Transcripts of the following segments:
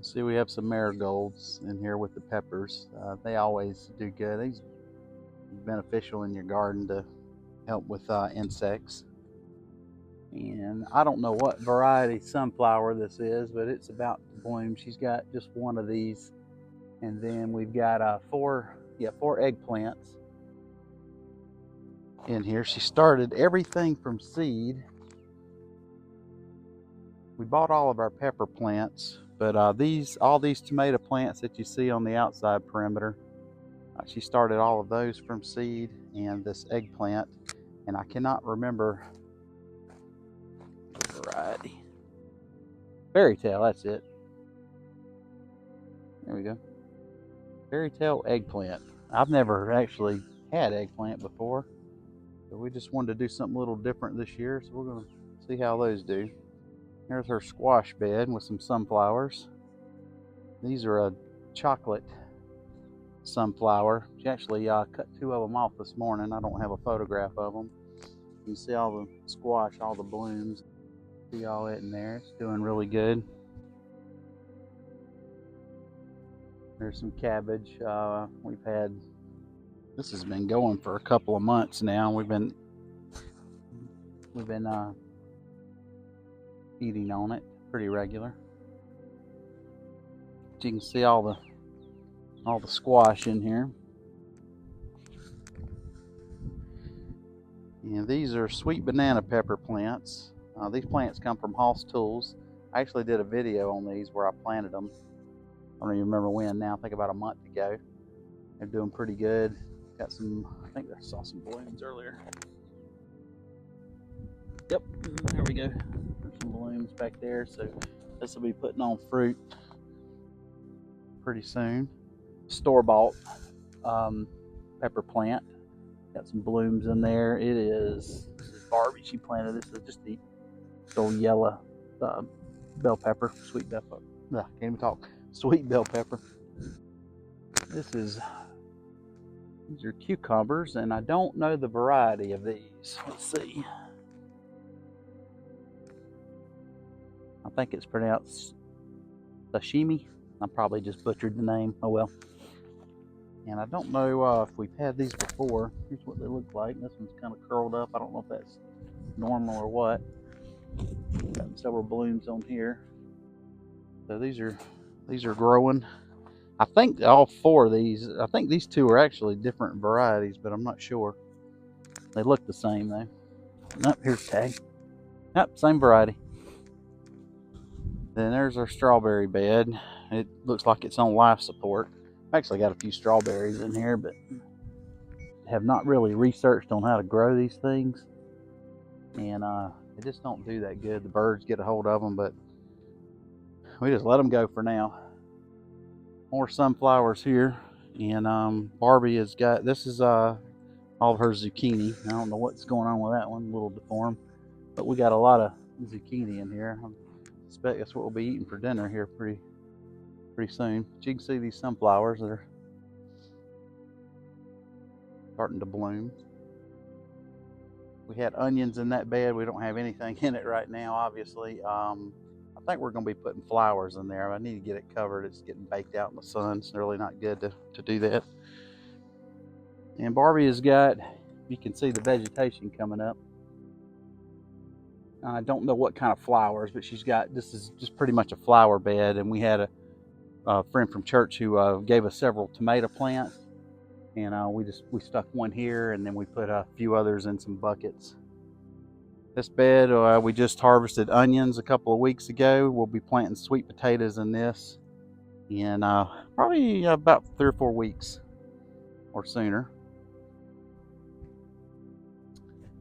See, we have some marigolds in here with the peppers. They always do good. These are beneficial in your garden to help with insects. And I don't know what variety sunflower this is, but it's about to bloom. She's got just one of these, and then we've got four eggplants in here. She started everything from seed. We bought all of our pepper plants, but all these tomato plants that you see on the outside perimeter, she started all of those from seed, and this eggplant, and I cannot remember the variety. Fairy tale, that's it. There we go. Fairy tale eggplant. I've never actually had eggplant before, so we just wanted to do something a little different this year, so we're going to see how those do. Here's her squash bed with some sunflowers. These are a chocolate sunflower. She actually cut two of them off this morning. I don't have a photograph of them. You can see all the squash, all the blooms. See all it in there. It's doing really good. There's some cabbage. This has been going for a couple of months now. We've been eating on it pretty regular. But you can see all the squash in here. And these are sweet banana pepper plants. These plants come from Hoss Tools. I actually did a video on these where I planted them. I don't even remember when now, I think about a month ago. They're doing pretty good. Got some, I think I saw some blooms earlier. Yep, there we go. There's some blooms back there. So this will be putting on fruit pretty soon. Store-bought pepper plant. Got some blooms in there. This is Barbie. She planted this. Is just the little yellow bell pepper, sweet bell pepper. Can't even talk. Sweet bell pepper. These are cucumbers, and I don't know the variety of these. Let's see. I think it's pronounced sashimi. I probably just butchered the name. Oh well. And I don't know if we've had these before. Here's what they look like. This one's kind of curled up. I don't know if that's normal or what. Got several blooms on here. So these are growing. I think all four of these, I think these two are actually different varieties, but I'm not sure. They look the same though. Nope, here's tag. Nope, same variety. Then there's our strawberry bed. It looks like it's on life support. I've actually got a few strawberries in here, but have not really researched on how to grow these things. And they just don't do that good. The birds get a hold of them, but we just let them go for now. More sunflowers here. And Barbie has got, this is all of her zucchini. I don't know what's going on with that one, a little deformed. But we got a lot of zucchini in here. I suspect that's what we'll be eating for dinner here pretty soon. But you can see these sunflowers, they're starting to bloom. We had onions in that bed. We don't have anything in it right now, obviously. I think we're going to be putting flowers in there. I need to get it covered. It's getting baked out in the sun. It's really not good to do that. And Barbie has got, you can see the vegetation coming up. I don't know what kind of flowers, but she's got, this is just pretty much a flower bed. And we had a friend from church who gave us several tomato plants. And we stuck one here, and then we put a few others in some buckets. This bed, we just harvested onions a couple of weeks ago. We'll be planting sweet potatoes in this in probably about 3 or 4 weeks or sooner.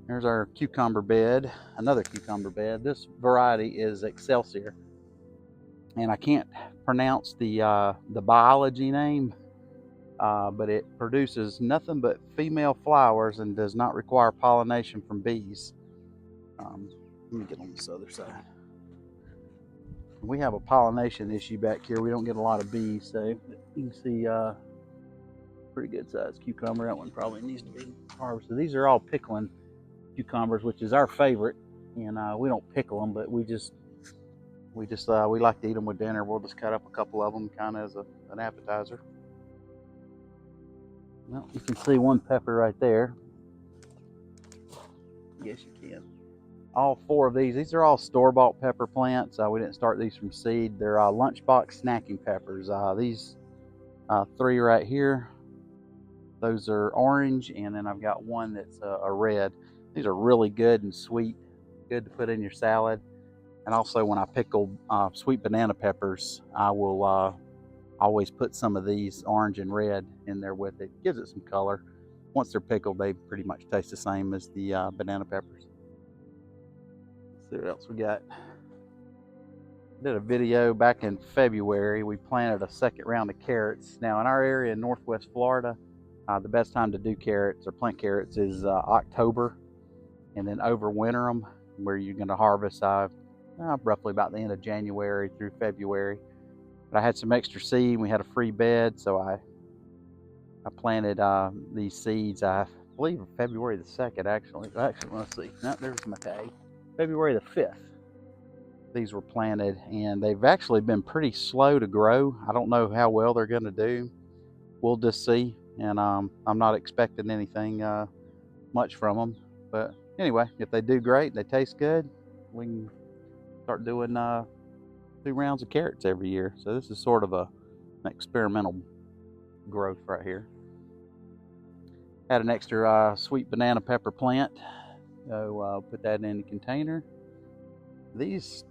Here's our cucumber bed, another cucumber bed. This variety is Excelsior, and I can't pronounce the biology name, but it produces nothing but female flowers and does not require pollination from bees. Let me get on this other side. We have a pollination issue back here. We don't get a lot of bees, so you can see pretty good sized cucumber. That one probably needs to be harvested. These are all pickling cucumbers, which is our favorite, and we don't pickle them, but we just We just we like to eat them with dinner. We'll just cut up a couple of them kind of as an appetizer. Well, you can see one pepper right there. Yes, you can. All four of these are all store-bought pepper plants. We didn't start these from seed. They're lunchbox snacking peppers. These three right here, those are orange, and then I've got one that's a red. These are really good and sweet, good to put in your salad. And also when I pickle sweet banana peppers, I will always put some of these orange and red in there with it. Gives it some color. Once they're pickled, they pretty much taste the same as the banana peppers. Let's see what else we got. I did a video back in February. We planted a second round of carrots. Now in our area in Northwest Florida, the best time to do carrots or plant carrots is October, and then overwinter them, where you're going to harvest roughly about the end of January through February. But I had some extra seed. We had a free bed, so I planted these seeds. I believe February the 2nd, actually. Let's see. No, there's my tag. February the 5th. These were planted, and they've actually been pretty slow to grow. I don't know how well they're going to do. We'll just see. And I'm not expecting anything much from them. But anyway, if they do great, they taste good, we can start doing 2 rounds of carrots every year. So this is sort of an experimental growth right here. Had an extra sweet banana pepper plant, so put that in the container. These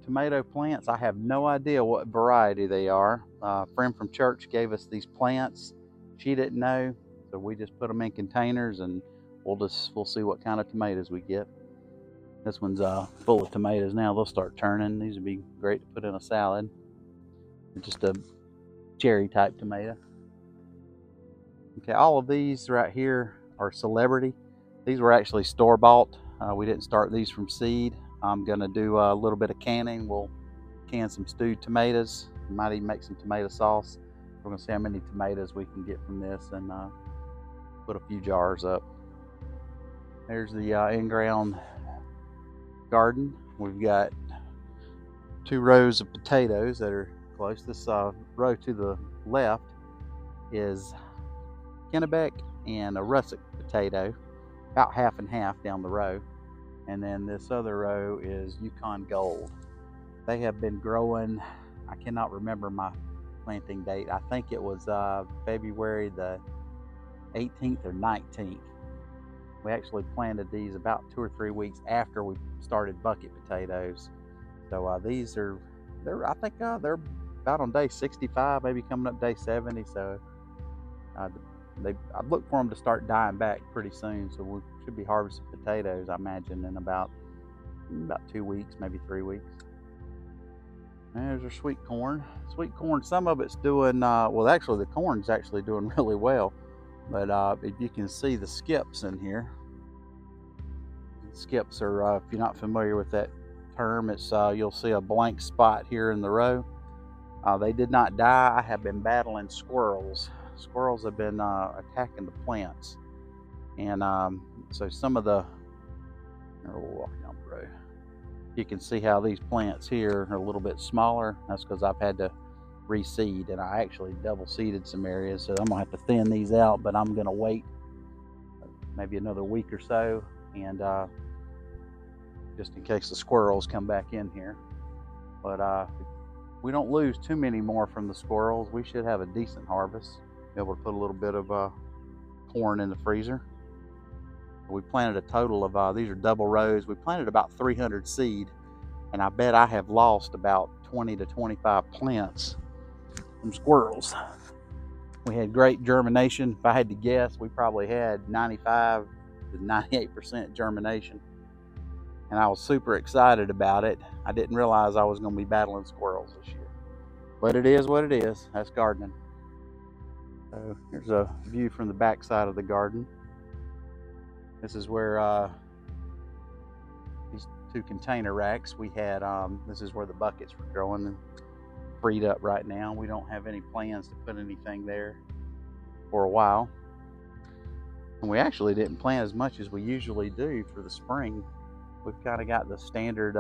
tomato plants, I have no idea what variety they are. A friend from church gave us these plants. She didn't know, so we just put them in containers, and we'll see what kind of tomatoes we get. This one's full of tomatoes now. They'll start turning. These would be great to put in a salad. Just a cherry type tomato. Okay, all of these right here are Celebrity. These were actually store-bought. We didn't start these from seed. I'm gonna do a little bit of canning. We'll can some stewed tomatoes. We might even make some tomato sauce. We're gonna see how many tomatoes we can get from this, and put a few jars up. There's the in-ground garden. We've got 2 rows of potatoes that are close. This row to the left is Kennebec and a russet potato, about half and half down the row. And then this other row is Yukon Gold. They have been growing, I cannot remember my planting date. I think it was February the 18th or 19th. We actually planted these about 2 or 3 weeks after we started bucket potatoes. So these are, I think they're about on day 65, maybe coming up day 70. So I'd look for them to start dying back pretty soon. So we should be harvesting potatoes, I imagine, in about 2 weeks, maybe 3 weeks. And there's our sweet corn. Sweet corn, some of it's doing, well, actually the corn's actually doing really well. But if you can see the skips in here, skips are, if you're not familiar with that term, it's you'll see a blank spot here in the row. They did not die. I have been battling squirrels. Squirrels have been attacking the plants, and so some of the, we'll walk down the road. You can see how these plants here are a little bit smaller. That's because I've had to reseed, and I actually double seeded some areas, so I'm gonna have to thin these out, but I'm gonna wait maybe another week or so, and just in case the squirrels come back in here. But if we don't lose too many more from the squirrels, we should have a decent harvest. Be able to put a little bit of corn in the freezer. We planted a total of these are double rows. We planted about 300 seed, and I bet I have lost about 20 to 25 plants from squirrels. We had great germination. If I had to guess, we probably had 95 to 98% germination, and I was super excited about it. I didn't realize I was going to be battling squirrels this year, but it is what it is. That's gardening. So here's a view from the back side of the garden. This is where these 2 container racks we had, this is where the buckets were growing and freed up right now. We don't have any plans to put anything there for a while. And we actually didn't plant as much as we usually do for the spring. We've kind of got the standard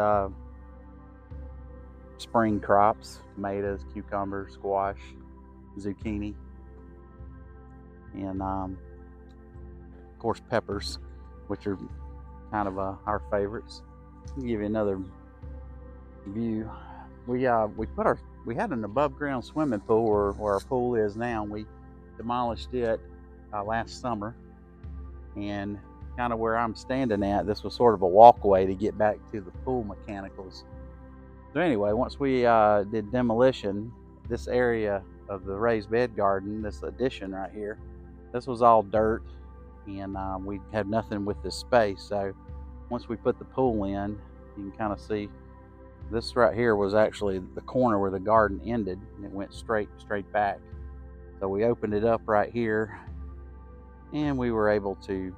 spring crops, tomatoes, cucumbers, squash, zucchini, and of course peppers, which are kind of our favorites. I'll give you another view. We had an above ground swimming pool where our pool is now. We demolished it last summer, and kind of where I'm standing at, this was sort of a walkway to get back to the pool mechanicals. So anyway, once we did demolition, this area of the raised bed garden, this addition right here, this was all dirt, and we had nothing with this space. So once we put the pool in, you can kind of see this right here was actually the corner where the garden ended, and it went straight back. So we opened it up right here, and we were able to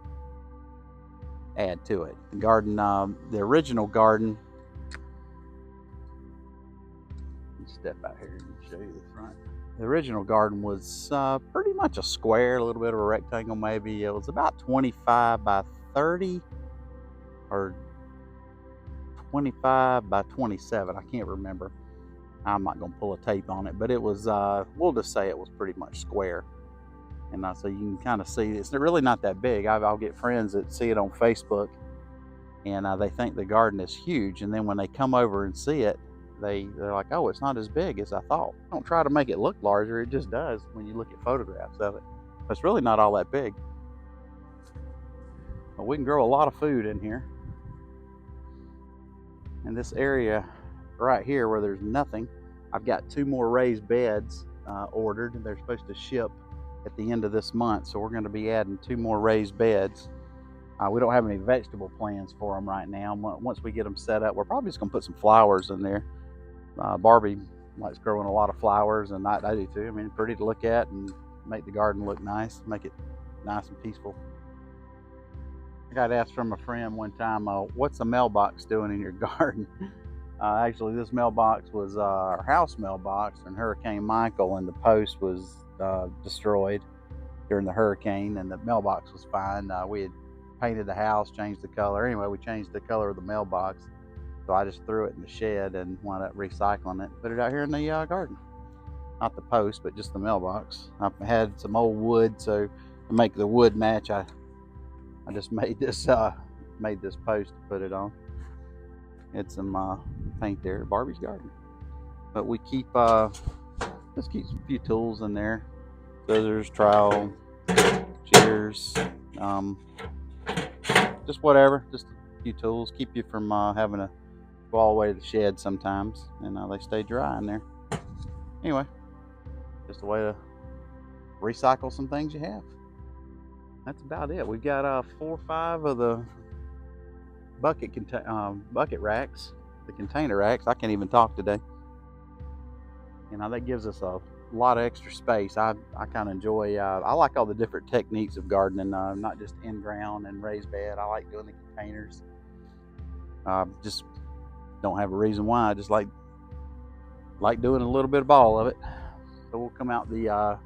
add to it. The garden, the original garden. Let's step out here and show you the front. The original garden was pretty much a square, a little bit of a rectangle maybe. It was about 25 by 30 or 25 by 27. I can't remember. I'm not going to pull a tape on it, but it was, we'll just say it was pretty much square. And so you can kind of see it's really not that big. I'll get friends that see it on Facebook, and they think the garden is huge. And then when they come over and see it, they're like, oh, it's not as big as I thought. Don't try to make it look larger. It just does when you look at photographs of it. But it's really not all that big. But we can grow a lot of food in here. And this area right here where there's nothing, I've got 2 more raised beds ordered. They're supposed to ship at the end of this month, so we're going to be adding 2 more raised beds. We don't have any vegetable plans for them right now. Once we get them set up, we're probably just going to put some flowers in there. Barbie likes growing a lot of flowers, and I do too. I mean, pretty to look at and make the garden look nice, make it nice and peaceful. I got asked from a friend one time, what's a mailbox doing in your garden? Actually, this mailbox was our house mailbox in Hurricane Michael, and the post was destroyed during the hurricane, and the mailbox was fine. We had painted the house, changed the color. Anyway, we changed the color of the mailbox, so I just threw it in the shed and wound up recycling it, put it out here in the garden. Not the post, but just the mailbox. I had some old wood, so to make the wood match, I just made this post to put it on. Had some paint there, Barbie's garden. But we keep just keep some few tools in there: scissors, trowel, shears, just whatever, just a few tools. Keep you from having to go all the way to the shed sometimes, and they stay dry in there. Anyway, just a way to recycle some things you have. That's about it. We've got 4 or 5 of the bucket racks, the container racks. I can't even talk today. That gives us a lot of extra space. I kind of enjoy, I like all the different techniques of gardening, not just in ground and raised bed. I like doing the containers. Just don't have a reason why. I just like doing a little bit of all of it. So we'll come out the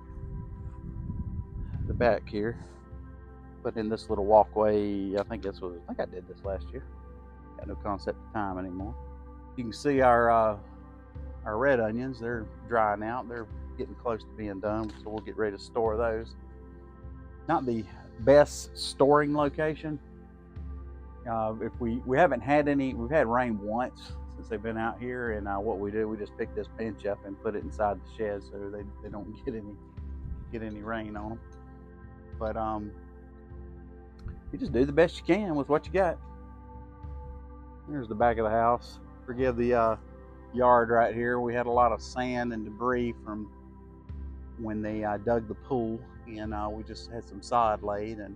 back here, put in this little walkway. I think I did this last year. Got no concept of time anymore. You can see our red onions. They're drying out. They're getting close to being done, so we'll get ready to store those. Not the best storing location. If we haven't had any, we've had rain once since they've been out here, and what we do, we just pick this bench up and put it inside the shed so they don't get any rain on them. But you just do the best you can with what you got. Here's the back of the house. Forgive the yard right here. We had a lot of sand and debris from when they dug the pool, and we just had some sod laid, and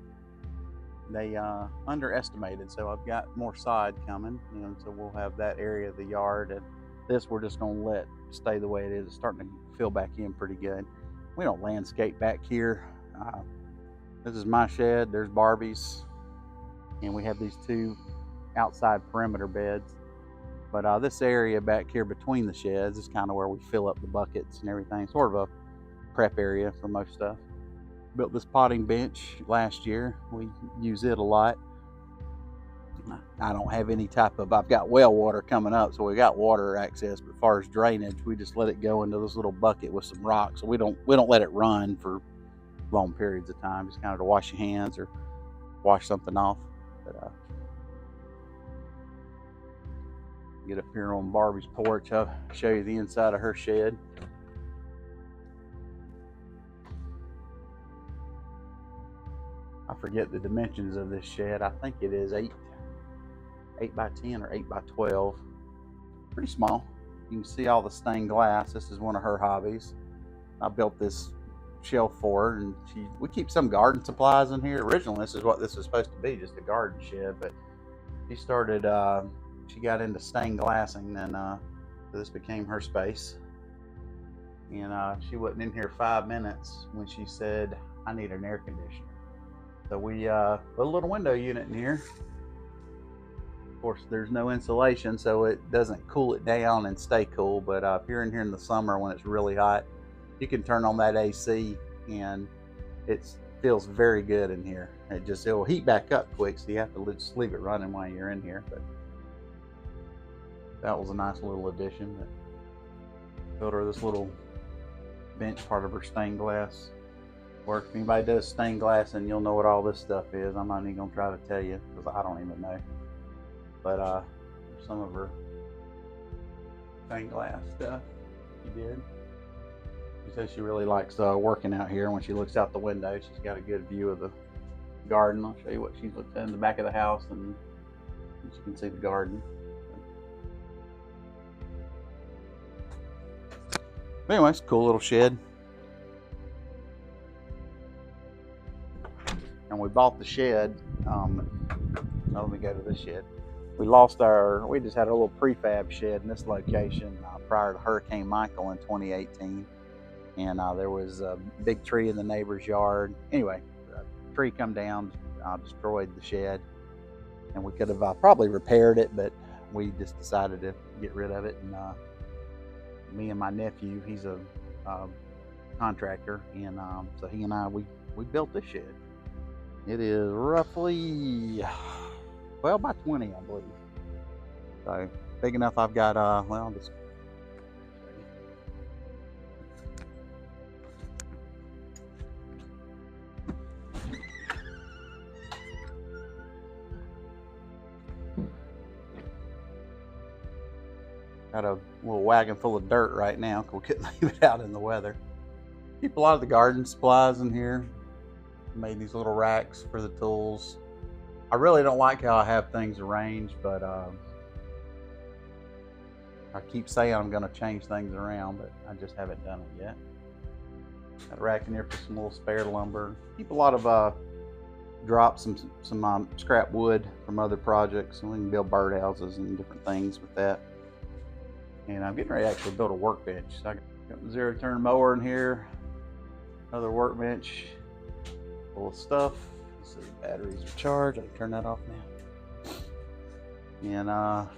they underestimated. So I've got more sod coming, so we'll have that area of the yard, and this we're just going to let stay the way it is. It's starting to fill back in pretty good. We don't landscape back here. This is my shed. There's Barbie's, and we have these 2 outside perimeter beds. But this area back here between the sheds is kind of where we fill up the buckets and everything. Sort of a prep area for most stuff. Built this potting bench last year. We use it a lot. I don't have any type of, I've got well water coming up, so we got water access, but as far as drainage, we just let it go into this little bucket with some rocks. So we don't let it run for long periods of time, just kind of to wash your hands or wash something off. But get up here on Barbie's porch, I'll show you the inside of her shed. I forget the dimensions of this shed. I think it is 8 by 10 or 8 by 12. Pretty small. You can see all the stained glass. This is one of her hobbies. I built this shelf for her, and we keep some garden supplies in here. Originally, this is what this was supposed to be, just a garden shed, but she started, she got into stained glassing, and so this became her space. And she wasn't in here 5 minutes when she said, I need an air conditioner. So we put a little window unit in here. Of course, there's no insulation, so it doesn't cool it down and stay cool. But if you're in here in the summer when it's really hot, you can turn on that AC, and it feels very good in here. It'll heat back up quick, so you have to just leave it running while you're in here. But that was a nice little addition. Built her this little bench, part of her stained glass work. If anybody does stained glass, and you'll know what all this stuff is. I'm not even gonna try to tell you because I don't even know. But some of her stained glass stuff she did. She says she really likes working out here. When she looks out the window, she's got a good view of the garden. I'll show you what she looks at in the back of the house, and you can see the garden. But anyway, it's a cool little shed. And we bought the shed. Let me go to this shed. We just had a little prefab shed in this location prior to Hurricane Michael in 2018. And there was a big tree in the neighbor's yard. Anyway, a tree come down, destroyed the shed. And we could have probably repaired it, but we just decided to get rid of it. And me and my nephew, he's a contractor, and so he and I, we built this shed. It is roughly 12 by 20, I believe. So big enough. I've got well, just got a little wagon full of dirt right now because we couldn't leave it out in the weather. Keep a lot of the garden supplies in here. Made these little racks for the tools. I really don't like how I have things arranged, but I keep saying I'm going to change things around, but I just haven't done it yet. Got a rack in here for some little spare lumber. Keep a lot of drops, some scrap wood from other projects, and we can build birdhouses and different things with that. And I'm getting ready to actually build a workbench. So I got a zero-turn mower in here, another workbench full of stuff. Let's see, batteries are charged. I can turn that off now. And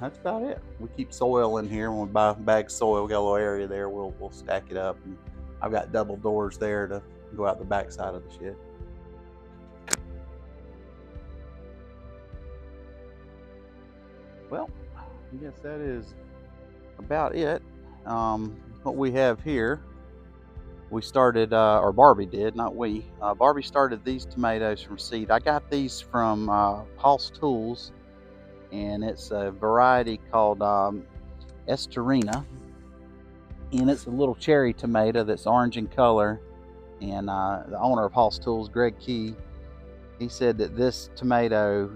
that's about it. We keep soil in here. When we buy bagged soil, we got a little area there. We'll stack it up. And I've got double doors there to go out the back side of the shed. Well, I guess that is about it. What we have here, we started, or Barbie did, not we. Barbie started these tomatoes from seed. I got these from Hoss Tools, and it's a variety called Esterina, and it's a little cherry tomato that's orange in color. And the owner of Hoss Tools, Greg Key, he said that this tomato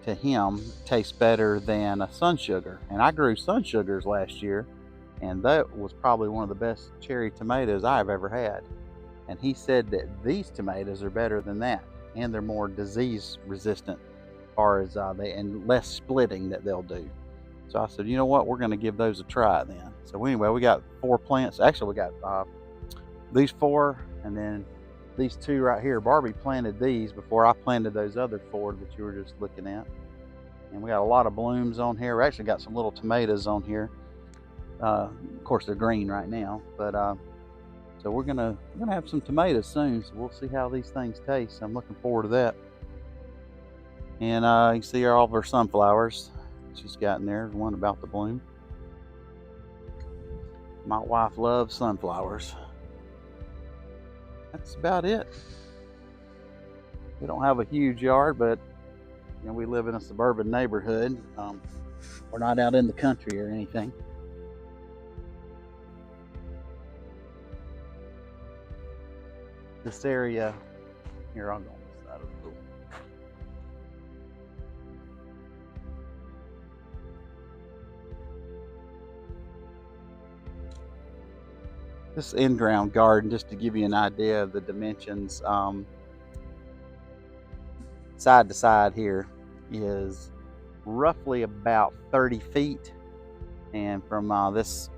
to him tastes better than a sun sugar. And I grew sun sugars last year, and that was probably one of the best cherry tomatoes I've ever had. And he said that these tomatoes are better than that, and they're more disease resistant as far as and less splitting that they'll do. So I said, you know what, we're going to give those a try then. So anyway, we got 4 plants. Actually, we got these 4, and then these 2 right here. Barbie planted these before I planted those other 4 that you were just looking at. And we got a lot of blooms on here. We actually got some little tomatoes on here. Of course, they're green right now, but so we're gonna have some tomatoes soon. So we'll see how these things taste. I'm looking forward to that. And you can see all of her sunflowers she's got in there. There's one about to bloom. My wife loves sunflowers. That's about it. We don't have a huge yard, but you know, we live in a suburban neighborhood. We're not out in the country or anything. This area, here I'll go on this side of the pool. This in-ground garden, just to give you an idea of the dimensions, side to side here is roughly about 30 feet. And from this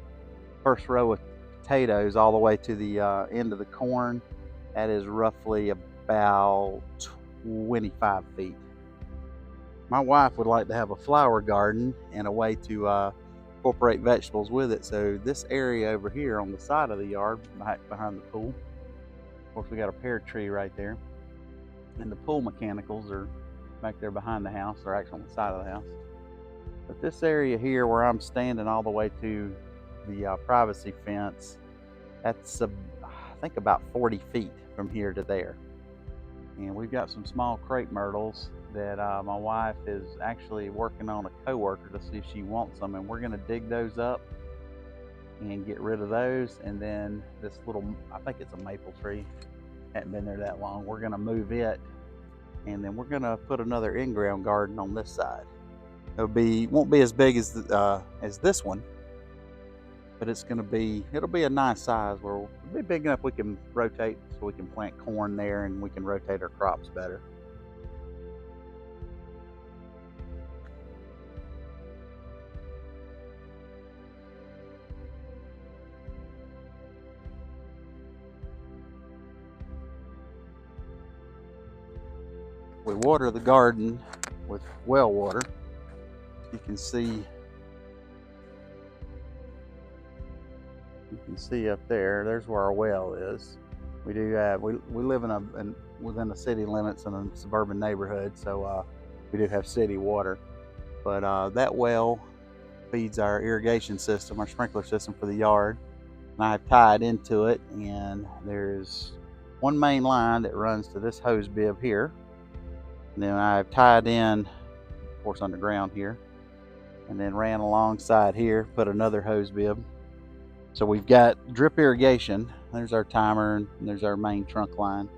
first row of potatoes all the way to the end of the corn, that is roughly about 25 feet. My wife would like to have a flower garden and a way to incorporate vegetables with it. So this area over here on the side of the yard, behind the pool, of course we got a pear tree right there, and the pool mechanicals are back there behind the house. They're actually on the side of the house. But this area here where I'm standing all the way to the privacy fence, that's I think about 40 feet from here to there. And we've got some small crepe myrtles that my wife is actually working on a coworker to see if she wants them, and we're going to dig those up and get rid of those. And then this little, I think it's a maple tree, hadn't been there that long, we're going to move it, and then we're going to put another in-ground garden on this side. Won't be as big as this one, but it'll be a nice size where it'll be big enough we can rotate, so we can plant corn there and we can rotate our crops better. We water the garden with well water. You can see up there, there's where our well is. We live within the city limits in a suburban neighborhood, so we do have city water. But that well feeds our irrigation system, our sprinkler system for the yard. And I've tied into it, and there's one main line that runs to this hose bib here. And then I've tied in, of course, underground here, and then ran alongside here, put another hose bib. So we've got drip irrigation. There's our timer, and there's our main trunk line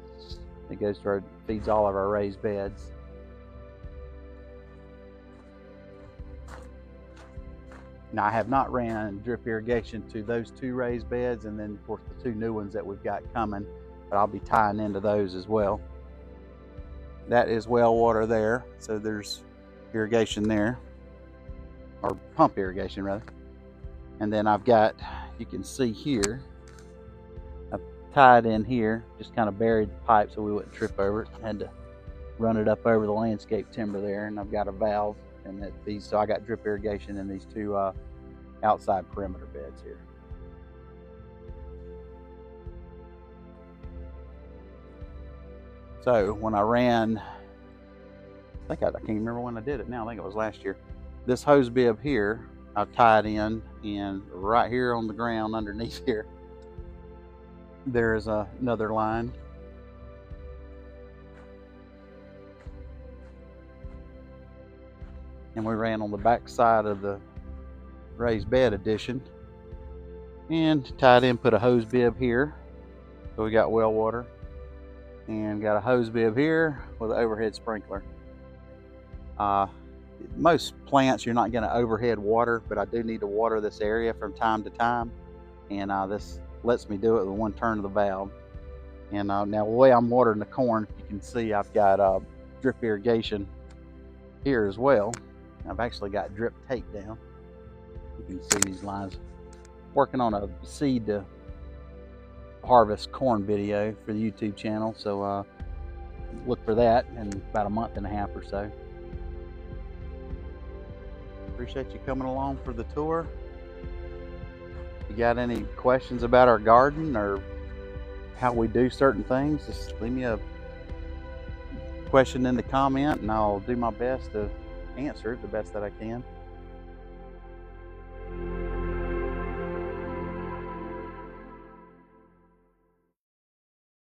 that goes to feeds all of our raised beds. Now, I have not ran drip irrigation to those two raised beds, and then of course the two new ones that we've got coming, but I'll be tying into those as well. That is well water there, so there's irrigation there, or pump irrigation rather. And then I've got, you can see here, I've tied in here, just kind of buried the pipe so we wouldn't trip over it. Had to run it up over the landscape timber there, and I've got a valve, and so I got drip irrigation in these two outside perimeter beds here. So when I ran, I can't remember when I did it now, I think it was last year. This hose bib here, I've tied in, and right here on the ground underneath here, there is another line. And we ran on the back side of the raised bed addition and tied in, put a hose bib here. So we got well water, and got a hose bib here with an overhead sprinkler. Most plants you're not going to overhead water, but I do need to water this area from time to time, and this lets me do it with one turn of the valve. And now the way I'm watering the corn, you can see I've got drip irrigation here as well. I've actually got drip tape down. You can see these lines. Working on a seed to harvest corn video for the YouTube channel, so look for that in about a month and a half or so. Appreciate you coming along for the tour. If you got any questions about our garden or how we do certain things, just leave me a question in the comment, and I'll do my best to answer it the best that I can.